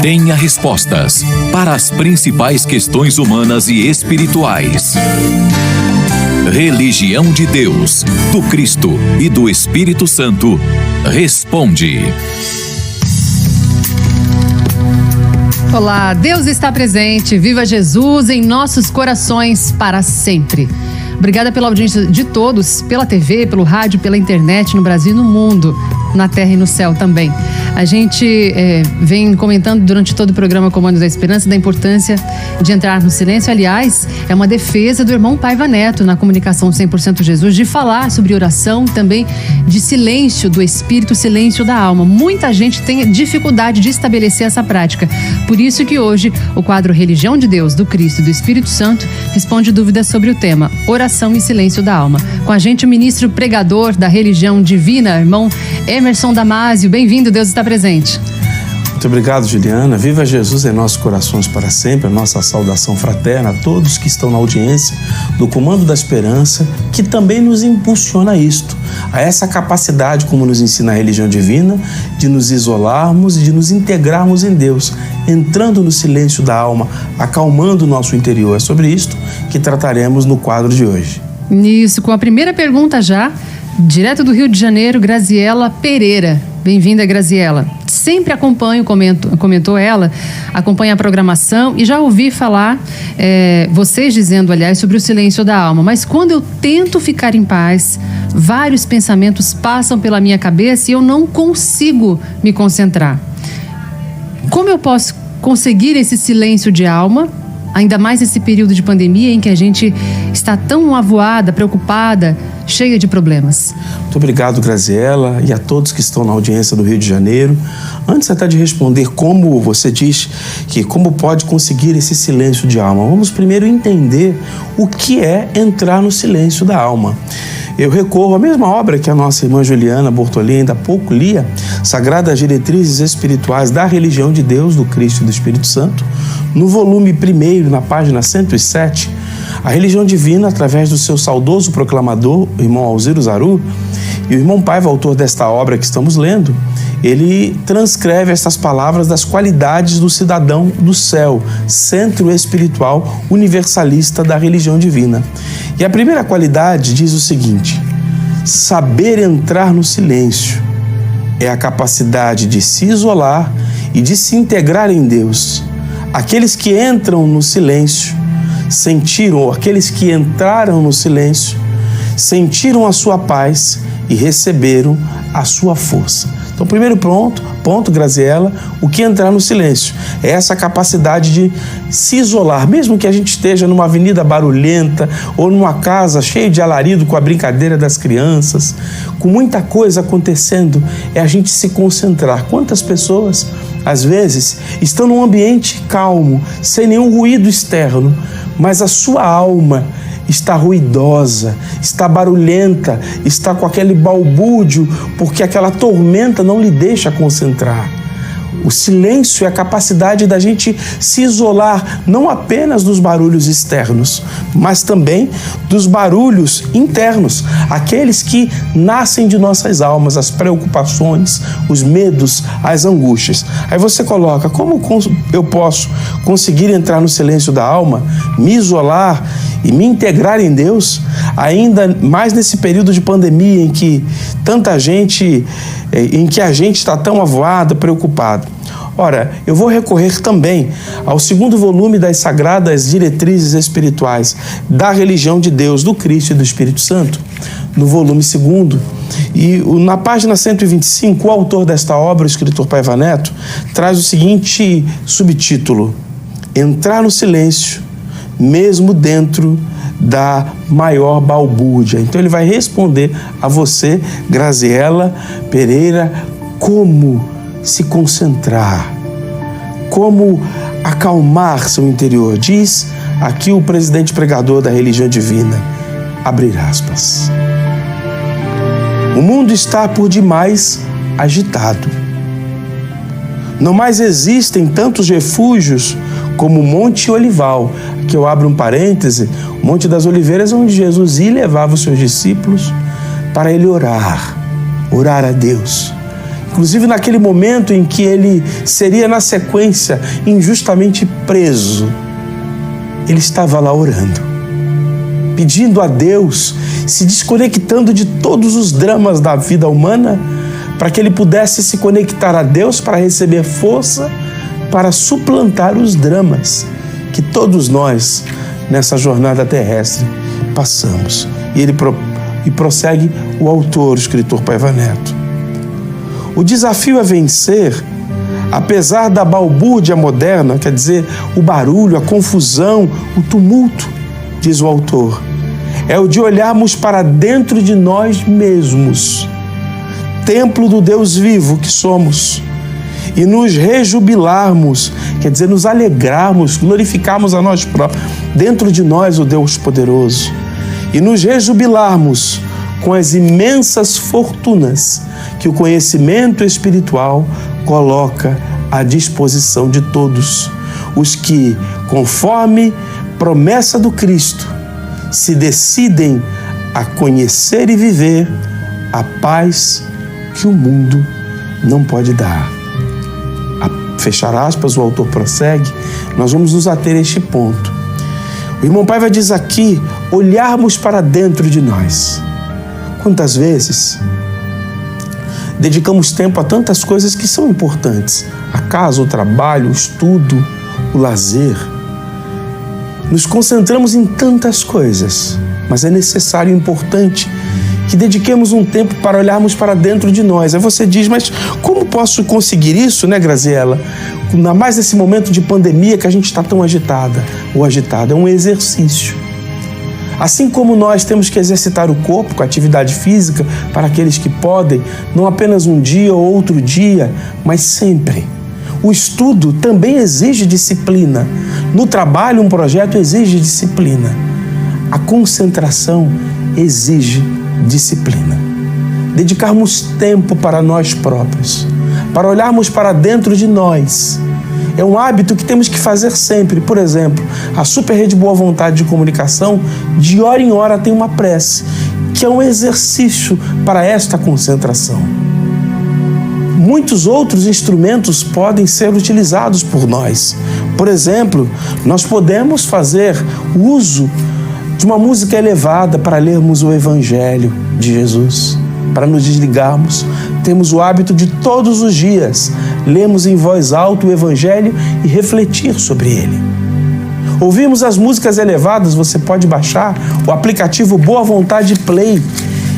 tenha respostas para as principais questões humanas e espirituais. Religião de Deus, do Cristo e do Espírito Santo, responde. Olá, Deus está presente, viva Jesus em nossos corações para sempre. Obrigada pela audiência de todos, pela TV, pelo rádio, pela internet, no Brasil e no mundo, na terra e no céu também. A gente vem comentando durante todo o programa Comando da Esperança da importância de entrar no silêncio. Aliás, é uma defesa do irmão Paiva Neto na comunicação 100% Jesus de falar sobre oração, também de silêncio do espírito, silêncio da alma. Muita gente tem dificuldade de estabelecer essa prática. Por isso que hoje o quadro Religião de Deus, do Cristo e do Espírito Santo responde dúvidas sobre o tema Oração e Silêncio da Alma. Com a gente o ministro pregador da religião divina, irmão Emerson Damásio. Bem-vindo, Deus está presente. Muito obrigado, Juliana. Viva Jesus em nossos corações para sempre. A nossa saudação fraterna a todos que estão na audiência do Comando da Esperança, que também nos impulsiona a isto, a essa capacidade, como nos ensina a religião divina, de nos isolarmos e de nos integrarmos em Deus, entrando no silêncio da alma, acalmando o nosso interior. É sobre isto que trataremos no quadro de hoje. Isso, com a primeira pergunta já, direto do Rio de Janeiro, Graziela Pereira. Bem-vinda, Graziela. Sempre acompanho, comentou ela, acompanha a programação e já ouvi falar, vocês dizendo, aliás, sobre o silêncio da alma. Mas quando eu tento ficar em paz, vários pensamentos passam pela minha cabeça e eu não consigo me concentrar. Como eu posso conseguir esse silêncio de alma, ainda mais nesse período de pandemia em que a gente está tão avoada, preocupada, cheia de problemas? Muito obrigado, Graziela, e a todos que estão na audiência do Rio de Janeiro. Antes até de responder como você diz que como pode conseguir esse silêncio de alma, vamos primeiro entender o que é entrar no silêncio da alma. Eu recorro à mesma obra que a nossa irmã Juliana Bortolini ainda há pouco lia, Sagradas Diretrizes Espirituais da Religião de Deus, do Cristo e do Espírito Santo, no volume 1º, na página 107, a religião divina, através do seu saudoso proclamador, o irmão Alziro Zaru, e o irmão Paiva, autor desta obra que estamos lendo, ele transcreve estas palavras das qualidades do cidadão do céu, centro espiritual universalista da religião divina. E a primeira qualidade diz o seguinte: saber entrar no silêncio é a capacidade de se isolar e de se integrar em Deus. Aqueles que entram no silêncio sentiram, aqueles que entraram no silêncio, sentiram a sua paz e receberam a sua força. Então, primeiro ponto, Graziela, o que é entrar no silêncio? É essa capacidade de se isolar, mesmo que a gente esteja numa avenida barulhenta ou numa casa cheia de alarido com a brincadeira das crianças, com muita coisa acontecendo, é a gente se concentrar. Quantas pessoas, às vezes, estão num ambiente calmo, sem nenhum ruído externo, mas a sua alma está ruidosa, está barulhenta, está com aquele balbúrdio, porque aquela tormenta não lhe deixa concentrar. O silêncio é a capacidade da gente se isolar, não apenas dos barulhos externos, mas também dos barulhos internos, aqueles que nascem de nossas almas, as preocupações, os medos, as angústias. Aí você coloca, como eu posso conseguir entrar no silêncio da alma, me isolar e me integrar em Deus, ainda mais nesse período de pandemia em que a gente está tão avoado, preocupado? Ora, eu vou recorrer também ao 2º volume das Sagradas Diretrizes Espirituais da Religião de Deus, do Cristo e do Espírito Santo, no volume 2º. E na página 125, o autor desta obra, o escritor Paiva Neto, traz o seguinte subtítulo: Entrar no silêncio, mesmo dentro da maior balbúrdia. Então ele vai responder a você, Graziela Pereira, como se concentrar, como acalmar seu interior. Diz aqui o presidente pregador da religião divina, abre aspas: o mundo está por demais agitado. Não mais existem tantos refúgios como o Monte Olival. Aqui eu abro um parêntese, o Monte das Oliveiras, onde Jesus ia e levava os seus discípulos para ele orar a Deus. inclusive naquele momento em que ele seria, na sequência, injustamente preso, ele estava lá orando, pedindo a Deus, se desconectando de todos os dramas da vida humana, para que ele pudesse se conectar a Deus para receber força para suplantar os dramas que todos nós, nessa jornada terrestre, passamos. E prossegue o autor, o escritor Paiva Neto. O desafio a vencer, apesar da balbúrdia moderna, quer dizer, o barulho, a confusão, o tumulto, diz o autor, é o de olharmos para dentro de nós mesmos, templo do Deus vivo que somos, e nos rejubilarmos, quer dizer, nos alegrarmos, glorificarmos a nós próprios, dentro de nós o Deus poderoso, e nos rejubilarmos com as imensas fortunas que o conhecimento espiritual coloca à disposição de todos, os que, conforme promessa do Cristo, se decidem a conhecer e viver a paz que o mundo não pode dar. Fechar aspas, o autor prossegue, nós vamos nos ater a este ponto. O irmão Paiva diz aqui, olharmos para dentro de nós. Quantas vezes dedicamos tempo a tantas coisas que são importantes, a casa, o trabalho, o estudo, o lazer. Nos concentramos em tantas coisas, mas é necessário e importante que dediquemos um tempo para olharmos para dentro de nós. Aí você diz, mas como posso conseguir isso, né, Graziela? Ainda mais nesse momento de pandemia que a gente está tão agitada ou agitado. É um exercício. Assim como nós temos que exercitar o corpo com atividade física para aqueles que podem, não apenas um dia ou outro dia, mas sempre. O estudo também exige disciplina. No trabalho, um projeto exige disciplina. A concentração exige disciplina. Dedicarmos tempo para nós próprios, para olharmos para dentro de nós. É um hábito que temos que fazer sempre. Por exemplo, a Super Rede Boa Vontade de Comunicação, de hora em hora tem uma prece, que é um exercício para esta concentração. Muitos outros instrumentos podem ser utilizados por nós. Por exemplo, nós podemos fazer uso de uma música elevada para lermos o Evangelho de Jesus, para nos desligarmos. Temos o hábito de todos os dias lermos em voz alta o Evangelho e refletir sobre ele. Ouvimos as músicas elevadas, você pode baixar o aplicativo Boa Vontade Play,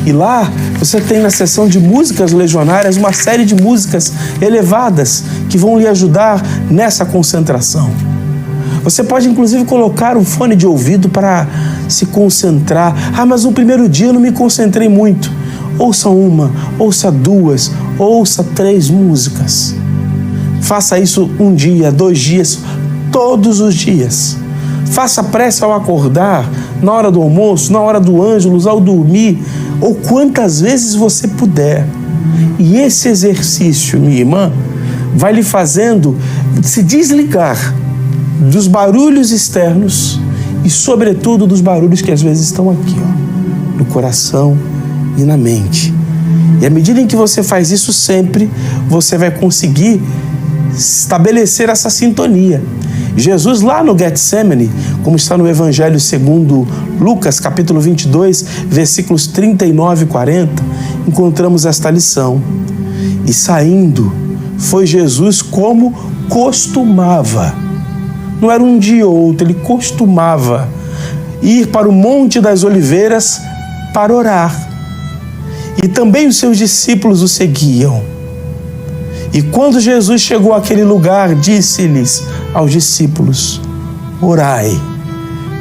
e lá você tem na seção de músicas legionárias uma série de músicas elevadas que vão lhe ajudar nessa concentração. Você pode inclusive colocar um fone de ouvido para se concentrar. Mas no primeiro dia eu não me concentrei muito. Ouça uma, ouça duas, ouça 3 músicas. Faça isso 1 dia, 2 dias, todos os dias. Faça prece ao acordar, na hora do almoço, na hora do ângelus, ao dormir, ou quantas vezes você puder. E esse exercício, minha irmã, vai lhe fazendo se desligar dos barulhos externos e, sobretudo, dos barulhos que às vezes estão aqui, no coração e na mente. E à medida em que você faz isso sempre, você vai conseguir estabelecer essa sintonia. Jesus, lá no Getsemane, como está no Evangelho segundo Lucas, capítulo 22, versículos 39 e 40, encontramos esta lição. E saindo, foi Jesus como costumava. Não era um dia ou outro, ele costumava ir para o Monte das Oliveiras para orar. E também os seus discípulos o seguiam. E quando Jesus chegou àquele lugar, disse-lhes aos discípulos: orai,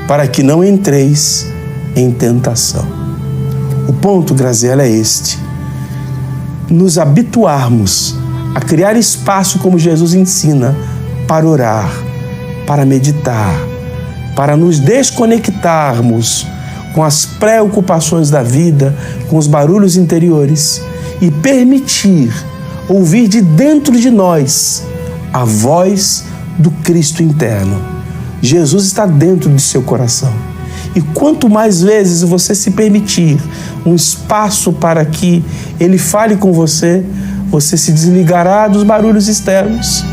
para que não entreis em tentação. O ponto, Graziela, é este: nos habituarmos a criar espaço, como Jesus ensina, para orar, para meditar, para nos desconectarmos com as preocupações da vida, com os barulhos interiores e permitir ouvir de dentro de nós a voz do Cristo interno. Jesus está dentro do seu coração. E quanto mais vezes você se permitir um espaço para que Ele fale com você, você se desligará dos barulhos externos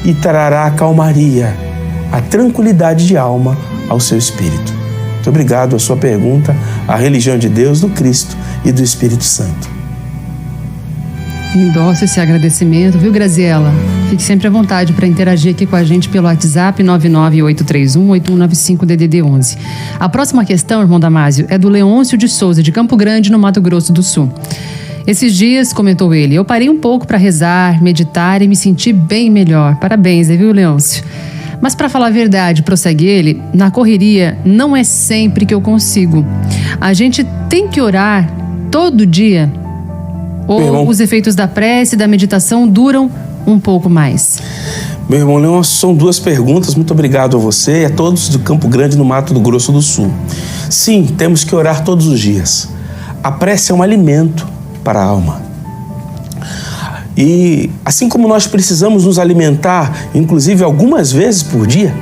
e trará a calmaria, a tranquilidade de alma ao seu espírito. Muito obrigado. A sua pergunta, a religião de Deus, do Cristo e do Espírito Santo. Endosso esse agradecimento, viu, Graziela? Fique sempre à vontade para interagir aqui com a gente pelo WhatsApp 998318195-DDD11. A próxima questão, irmão Damásio, é do Leôncio de Souza, de Campo Grande, no Mato Grosso do Sul. Esses dias, comentou ele, eu parei um pouco para rezar, meditar e me senti bem melhor. Parabéns, viu, Leôncio? Mas para falar a verdade, prossegue ele, na correria não é sempre que eu consigo. A gente tem que orar todo dia? Ou os efeitos da prece e da meditação duram um pouco mais? Meu irmão Leôncio, são duas perguntas. Muito obrigado a você e a todos do Campo Grande, no Mato Grosso do Sul. Sim, temos que orar todos os dias. A prece é um alimento para a alma. E assim como nós precisamos nos alimentar, inclusive algumas vezes por dia,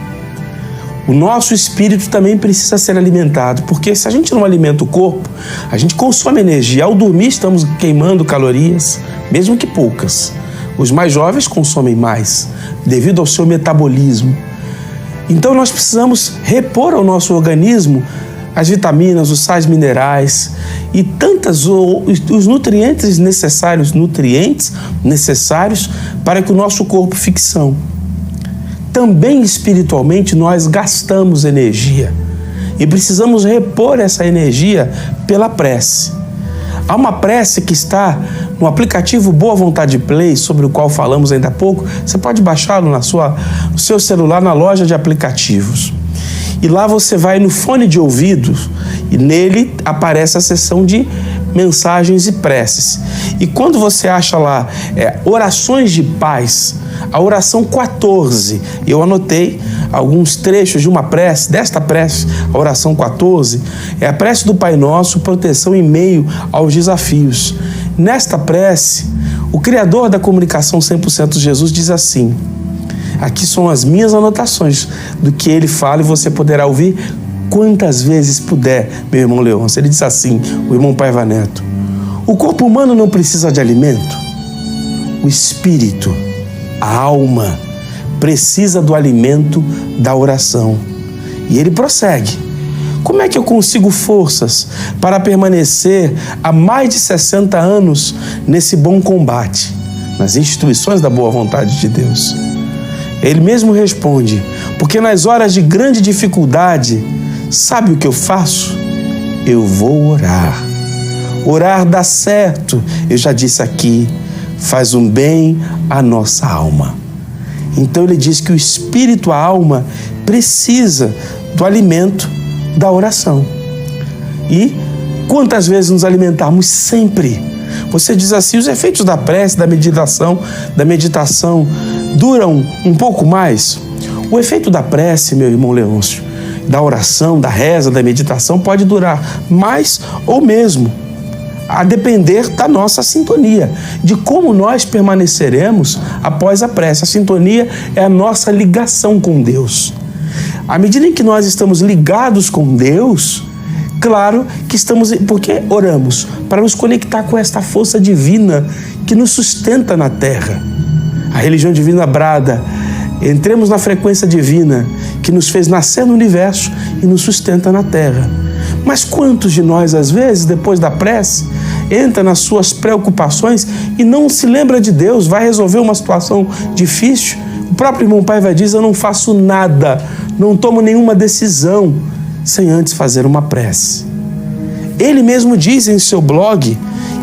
o nosso espírito também precisa ser alimentado, porque se a gente não alimenta o corpo, a gente consome energia. Ao dormir estamos queimando calorias, mesmo que poucas. Os mais jovens consomem mais, devido ao seu metabolismo. Então nós precisamos repor ao nosso organismo as vitaminas, os sais minerais e os nutrientes necessários para que o nosso corpo fique são. Também espiritualmente nós gastamos energia e precisamos repor essa energia pela prece. Há uma prece que está no aplicativo Boa Vontade Play, sobre o qual falamos ainda há pouco. Você pode baixá-lo no seu celular, na loja de aplicativos. E lá você vai no fone de ouvido e nele aparece a seção de mensagens e preces. E quando você acha lá orações de paz, a oração 14, eu anotei alguns trechos de uma prece, desta prece, a oração 14, é a prece do Pai Nosso, proteção em meio aos desafios. Nesta prece, o Criador da comunicação 100% Jesus diz assim, aqui são as minhas anotações do que ele fala e você poderá ouvir quantas vezes puder, meu irmão Leôncio. Ele diz assim, o irmão Paiva Neto, o corpo humano não precisa de alimento, o espírito, a alma, precisa do alimento da oração. E ele prossegue, como é que eu consigo forças para permanecer há mais de 60 anos nesse bom combate, nas instituições da boa vontade de Deus? Ele mesmo responde, porque nas horas de grande dificuldade, sabe o que eu faço? Eu vou orar. Orar dá certo, eu já disse aqui, faz um bem à nossa alma. Então ele diz que o espírito, a alma, precisa do alimento da oração. E quantas vezes nos alimentarmos? Sempre. Você diz assim, os efeitos da prece, da meditação duram um pouco mais? O efeito da prece, meu irmão Leôncio, da oração, da reza, da meditação, pode durar mais ou mesmo, a depender da nossa sintonia, de como nós permaneceremos após a prece. A sintonia é a nossa ligação com Deus. À medida em que nós estamos ligados com Deus, claro que estamos, porque oramos para nos conectar com esta força divina que nos sustenta na terra. A religião divina brada, entremos na frequência divina que nos fez nascer no universo e nos sustenta na terra. Mas quantos de nós, às vezes, depois da prece, entra nas suas preocupações e não se lembra de Deus, vai resolver uma situação difícil? O próprio irmão Paiva diz, eu não faço nada, não tomo nenhuma decisão sem antes fazer uma prece. Ele mesmo diz em seu blog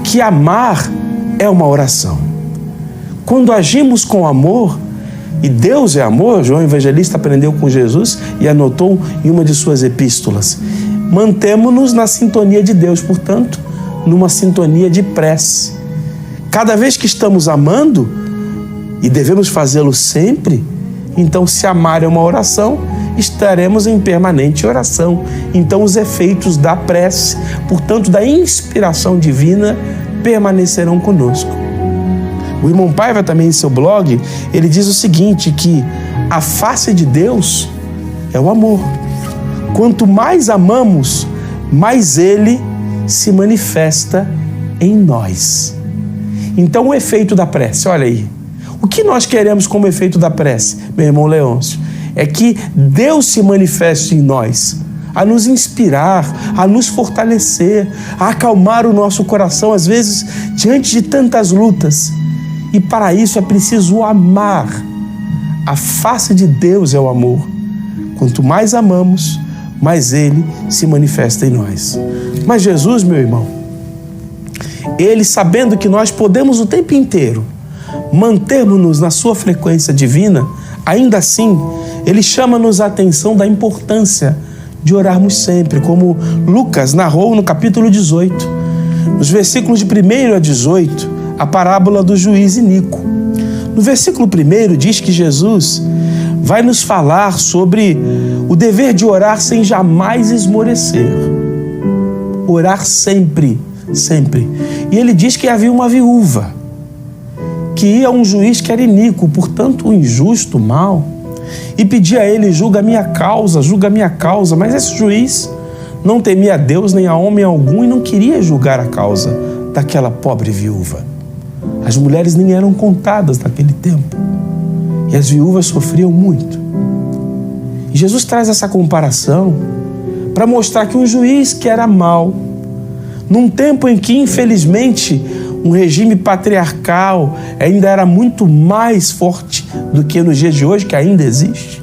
que amar é uma oração. Quando agimos com amor, e Deus é amor, João Evangelista aprendeu com Jesus e anotou em uma de suas epístolas, mantemo-nos na sintonia de Deus, portanto, numa sintonia de prece. Cada vez que estamos amando, e devemos fazê-lo sempre, então se amar é uma oração, estaremos em permanente oração. Então os efeitos da prece, portanto da inspiração divina, permanecerão conosco. O irmão Paiva também em seu blog, ele diz o seguinte, que a face de Deus é o amor. Quanto mais amamos, mais Ele se manifesta em nós. Então, o efeito da prece, olha aí. O que nós queremos como efeito da prece, meu irmão Leôncio? É que Deus se manifeste em nós, a nos inspirar, a nos fortalecer, a acalmar o nosso coração, às vezes, diante de tantas lutas. E para isso é preciso amar. A face de Deus é o amor. Quanto mais amamos, mais Ele se manifesta em nós. Mas Jesus, meu irmão, Ele, sabendo que nós podemos o tempo inteiro mantermos-nos na sua frequência divina, ainda assim, Ele chama-nos a atenção da importância de orarmos sempre, como Lucas narrou no capítulo 18, nos versículos de 1 a 18, a parábola do juiz Inico. No versículo 1 diz que Jesus vai nos falar sobre o dever de orar sem jamais esmorecer. Orar sempre, sempre. E ele diz que havia uma viúva que ia a um juiz que era iníquo, portanto injusto, mau, e pedia a ele: julga a minha causa, julga a minha causa. Mas esse juiz não temia a Deus nem a homem algum e não queria julgar a causa daquela pobre viúva. As mulheres nem eram contadas naquele tempo e as viúvas sofriam muito. E Jesus traz essa comparação para mostrar que um juiz que era mau, num tempo em que, infelizmente, um regime patriarcal ainda era muito mais forte do que nos dias de hoje, que ainda existe,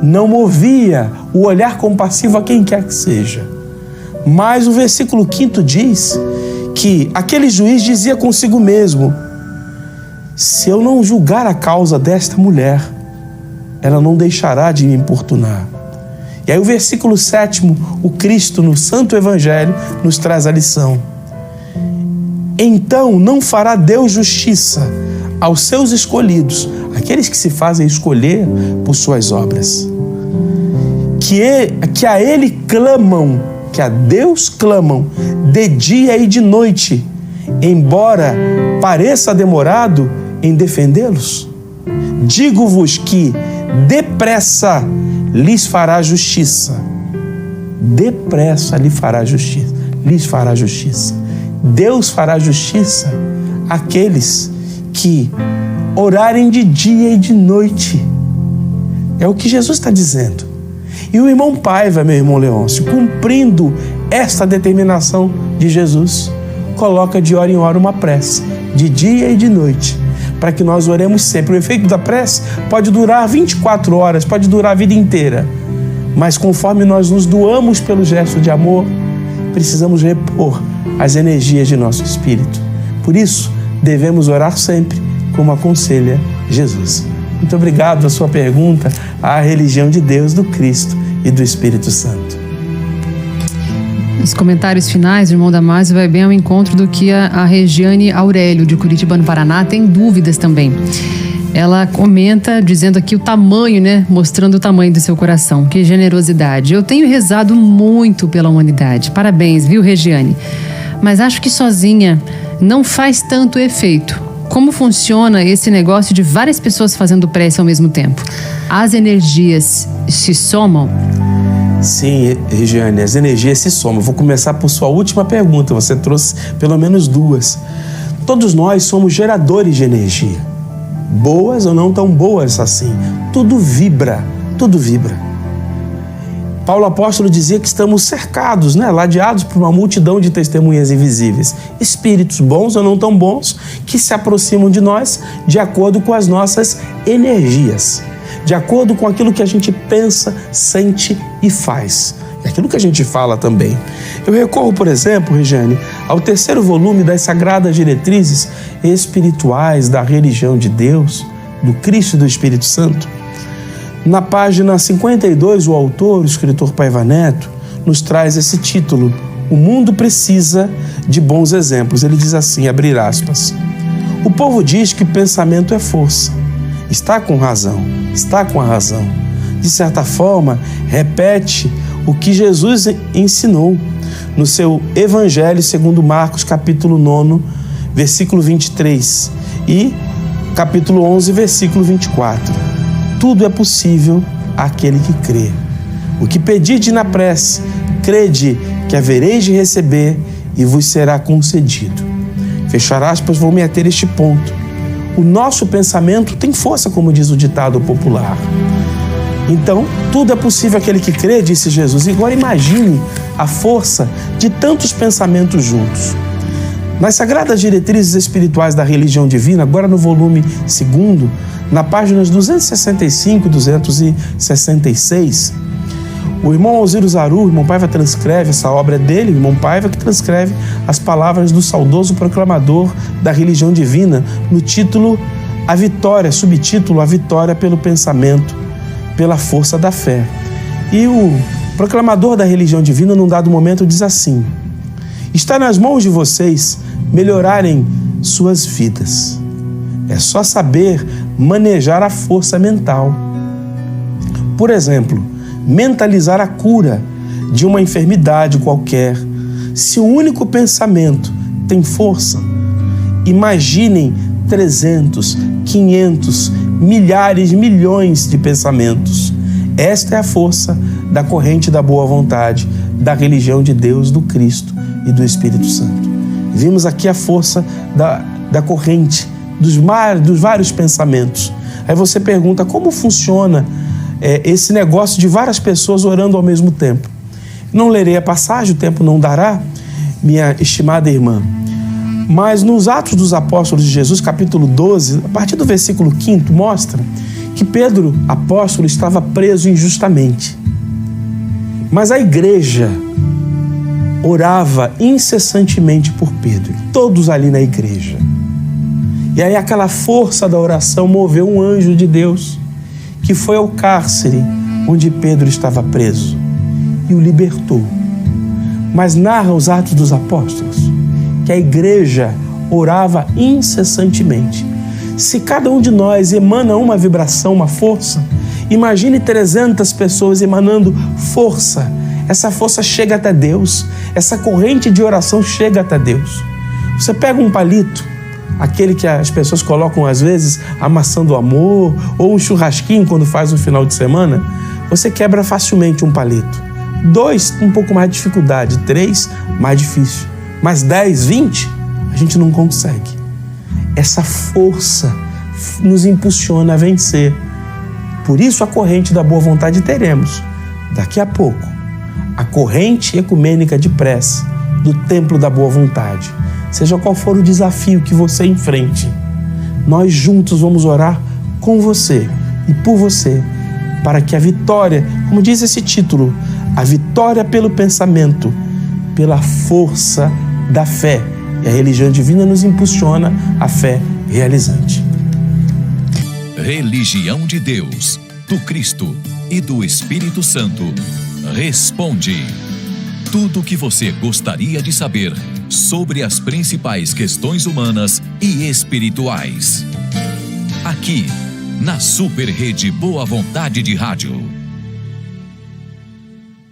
não movia o olhar compassivo a quem quer que seja. Mas o versículo 5 diz que aquele juiz dizia consigo mesmo: se eu não julgar a causa desta mulher, ela não deixará de me importunar. E aí o versículo 7, o Cristo no Santo Evangelho nos traz a lição: então não fará Deus justiça aos seus escolhidos, aqueles que se fazem escolher por suas obras, que a Ele clamam, que a Deus clamam de dia e de noite, embora pareça demorado em defendê-los? Digo-vos que depressa lhes fará justiça. Depressa lhes fará justiça. Lhes fará justiça. Deus fará justiça àqueles que orarem de dia e de noite. É o que Jesus está dizendo. E o irmão Paiva, meu irmão Leôncio, cumprindo esta determinação de Jesus, coloca de hora em hora uma prece, de dia e de noite, para que nós oremos sempre. O efeito da prece pode durar 24 horas, pode durar a vida inteira, mas conforme nós nos doamos pelo gesto de amor, precisamos repor as energias de nosso espírito. Por isso, devemos orar sempre, como aconselha Jesus. Muito obrigado pela sua pergunta à religião de Deus, do Cristo e do Espírito Santo. Os comentários finais, o irmão Damásio, vai bem ao encontro do que a Regiane Aurélio, de Curitiba, no Paraná, tem dúvidas também. Ela comenta, dizendo aqui o tamanho, mostrando o tamanho do seu coração. Que generosidade. Eu tenho rezado muito pela humanidade. Parabéns, viu, Regiane? Mas acho que sozinha não faz tanto efeito. Como funciona esse negócio de várias pessoas fazendo prece ao mesmo tempo? As energias se somam? Sim, Regiane, as energias se somam. Vou começar por sua última pergunta. Você trouxe pelo menos duas. Todos nós somos geradores de energia. Boas ou não tão boas assim. Tudo vibra, tudo vibra. Paulo apóstolo dizia que estamos cercados, ladeados por uma multidão de testemunhas invisíveis. Espíritos bons ou não tão bons que se aproximam de nós de acordo com as nossas energias, de acordo com aquilo que a gente pensa, sente e faz. É aquilo que a gente fala também. Eu recorro, por exemplo, Regiane, ao 3º volume das Sagradas Diretrizes Espirituais da Religião de Deus, do Cristo e do Espírito Santo. Na página 52, o autor, o escritor Paiva Neto, nos traz esse título: O mundo precisa de bons exemplos. Ele diz assim, abrir aspas: o povo diz que o pensamento é força. Está com razão, está com a razão. De certa forma, repete o que Jesus ensinou no seu Evangelho segundo Marcos, capítulo 9, versículo 23 e capítulo 11, versículo 24. Tudo é possível àquele que crê. O que pedide na prece, crede que havereis de receber e vos será concedido. Fechar aspas, vou me ater a este ponto. O nosso pensamento tem força, como diz o ditado popular. Então, tudo é possível àquele que crê, disse Jesus. E agora imagine a força de tantos pensamentos juntos. Nas Sagradas Diretrizes Espirituais da Religião Divina, agora no volume 2, na páginas 265 e 266, o irmão Alziro Zaru, o irmão Paiva, transcreve, essa obra dele, o irmão Paiva, que transcreve as palavras do saudoso proclamador da religião divina, no título A Vitória, subtítulo A Vitória pelo Pensamento, pela Força da Fé. E o proclamador da religião divina, num dado momento, diz assim: está nas mãos de vocês melhorarem suas vidas. É só saber manejar a força mental. Por exemplo, mentalizar a cura de uma enfermidade qualquer. Se o único pensamento tem força, imaginem 300, 500, milhares, milhões de pensamentos. Esta é a força da corrente da boa vontade, da religião de Deus, do Cristo e do Espírito Santo. Vimos aqui a força da corrente, dos vários pensamentos. Aí você pergunta, como funciona esse negócio de várias pessoas orando ao mesmo tempo? Não lerei a passagem, o tempo não dará, minha estimada irmã. Mas nos Atos dos Apóstolos de Jesus, capítulo 12, a partir do versículo 5, mostra que Pedro, apóstolo, estava preso injustamente. Mas a igreja orava incessantemente por Pedro, todos ali na igreja. E aí aquela força da oração moveu um anjo de Deus, que foi ao cárcere onde Pedro estava preso e o libertou. Mas narra os Atos dos Apóstolos que a igreja orava incessantemente. Se cada um de nós emana uma vibração, uma força, imagine 300 pessoas emanando força. Essa força chega até Deus, essa corrente de oração chega até Deus. Você pega um palito, aquele que as pessoas colocam às vezes amassando amor, ou um churrasquinho quando faz um final de semana, você quebra facilmente um palito. 2, um pouco mais de dificuldade. 3, mais difícil. Mas 10, 20, a gente não consegue. Essa força nos impulsiona a vencer. Por isso a corrente da boa vontade teremos, daqui a pouco, a corrente ecumênica de prece do templo da boa vontade. Seja qual for o desafio que você enfrente, nós juntos vamos orar com você e por você, para que a vitória, como diz esse título, a vitória pelo pensamento, pela força da fé. E a religião divina nos impulsiona a fé realizante. Religião de Deus, do Cristo e do Espírito Santo. Responde. Tudo o que você gostaria de saber sobre as principais questões humanas e espirituais. Aqui, na Super Rede Boa Vontade de Rádio.